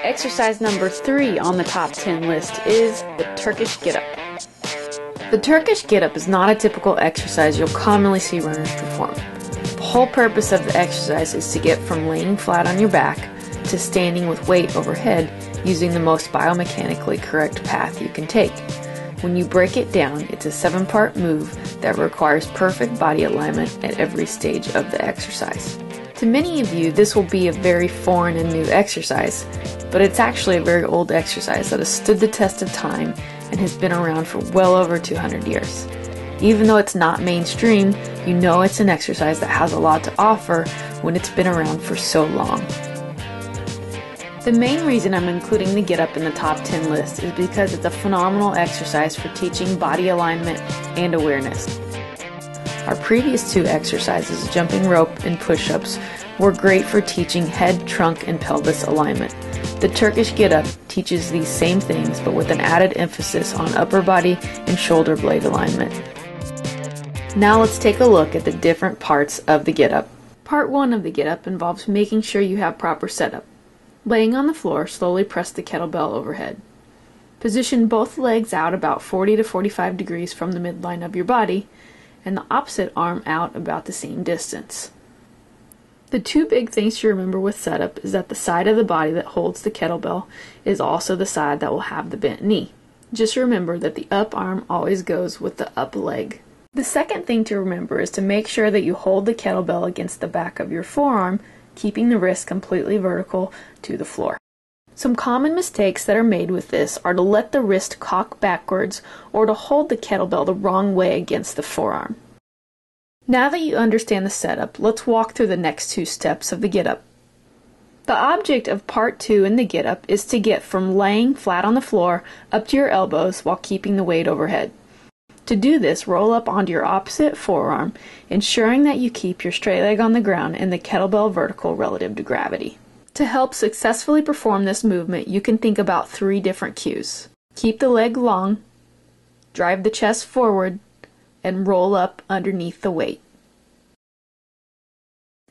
Exercise number 3 on the top 10 list is the Turkish Getup. The Turkish Getup is not a typical exercise you'll commonly see runners perform. The whole purpose of the exercise is to get from laying flat on your back to standing with weight overhead using the most biomechanically correct path you can take. When you break it down, it's a 7-part move that requires perfect body alignment at every stage of the exercise. To many of you, this will be a very foreign and new exercise, but it's actually a very old exercise that has stood the test of time and has been around for well over 200 years. Even though it's not mainstream, you know it's an exercise that has a lot to offer when it's been around for so long. The main reason I'm including the Getup in the top 10 list is because it's a phenomenal exercise for teaching body alignment and awareness. Our previous 2 exercises, jumping rope and push-ups, were great for teaching head, trunk, and pelvis alignment. The Turkish Getup teaches these same things, but with an added emphasis on upper body and shoulder blade alignment. Now let's take a look at the different parts of the Getup. Part 1 of the Getup involves making sure you have proper setup. Laying on the floor, slowly press the kettlebell overhead. Position both legs out about 40 to 45 degrees from the midline of your body, and the opposite arm out about the same distance. The 2 big things to remember with setup is that the side of the body that holds the kettlebell is also the side that will have the bent knee. Just remember that the up arm always goes with the up leg. The second thing to remember is to make sure that you hold the kettlebell against the back of your forearm, keeping the wrist completely vertical to the floor. Some common mistakes that are made with this are to let the wrist cock backwards or to hold the kettlebell the wrong way against the forearm. Now that you understand the setup, let's walk through the next 2 steps of the Getup. The object of part 2 in the Getup is to get from laying flat on the floor up to your elbows while keeping the weight overhead. To do this, roll up onto your opposite forearm, ensuring that you keep your straight leg on the ground and the kettlebell vertical relative to gravity. To help successfully perform this movement, you can think about 3 different cues. Keep the leg long, drive the chest forward, and roll up underneath the weight.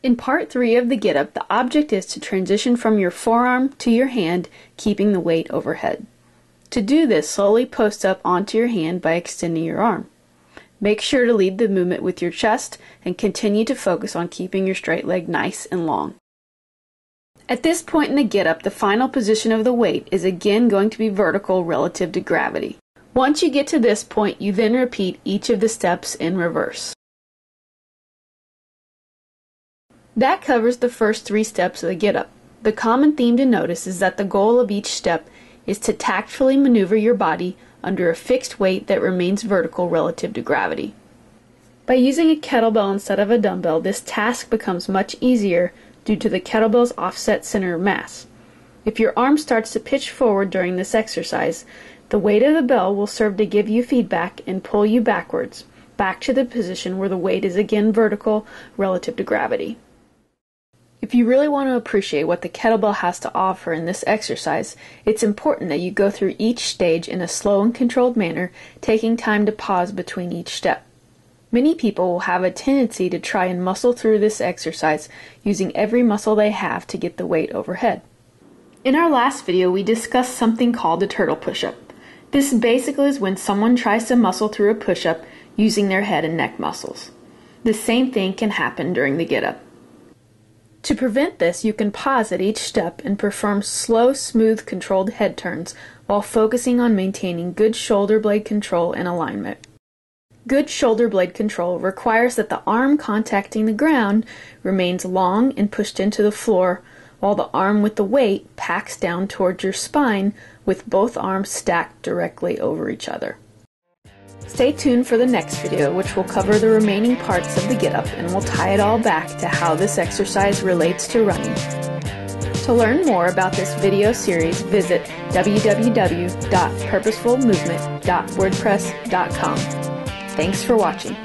In part 3 of the Getup, the object is to transition from your forearm to your hand, keeping the weight overhead. To do this, slowly post up onto your hand by extending your arm. Make sure to lead the movement with your chest and continue to focus on keeping your straight leg nice and long. At this point in the Getup, the final position of the weight is again going to be vertical relative to gravity. Once you get to this point, you then repeat each of the steps in reverse. That covers the first 3 steps of the Getup. The common theme to notice is that the goal of each step is to tactfully maneuver your body under a fixed weight that remains vertical relative to gravity. By using a kettlebell instead of a dumbbell, this task becomes much easier due to the kettlebell's offset center of mass. If your arm starts to pitch forward during this exercise, the weight of the bell will serve to give you feedback and pull you backwards, back to the position where the weight is again vertical relative to gravity. If you really want to appreciate what the kettlebell has to offer in this exercise, it's important that you go through each stage in a slow and controlled manner, taking time to pause between each step. Many people will have a tendency to try and muscle through this exercise using every muscle they have to get the weight overhead. In our last video, we discussed something called a turtle push-up. This basically is when someone tries to muscle through a push-up using their head and neck muscles. The same thing can happen during the Getup. To prevent this, you can pause at each step and perform slow, smooth, controlled head turns while focusing on maintaining good shoulder blade control and alignment. Good shoulder blade control requires that the arm contacting the ground remains long and pushed into the floor, while the arm with the weight packs down towards your spine with both arms stacked directly over each other. Stay tuned for the next video, which will cover the remaining parts of the Getup and will tie it all back to how this exercise relates to running. To learn more about this video series, visit www.purposefulmovement.wordpress.com. Thanks for watching.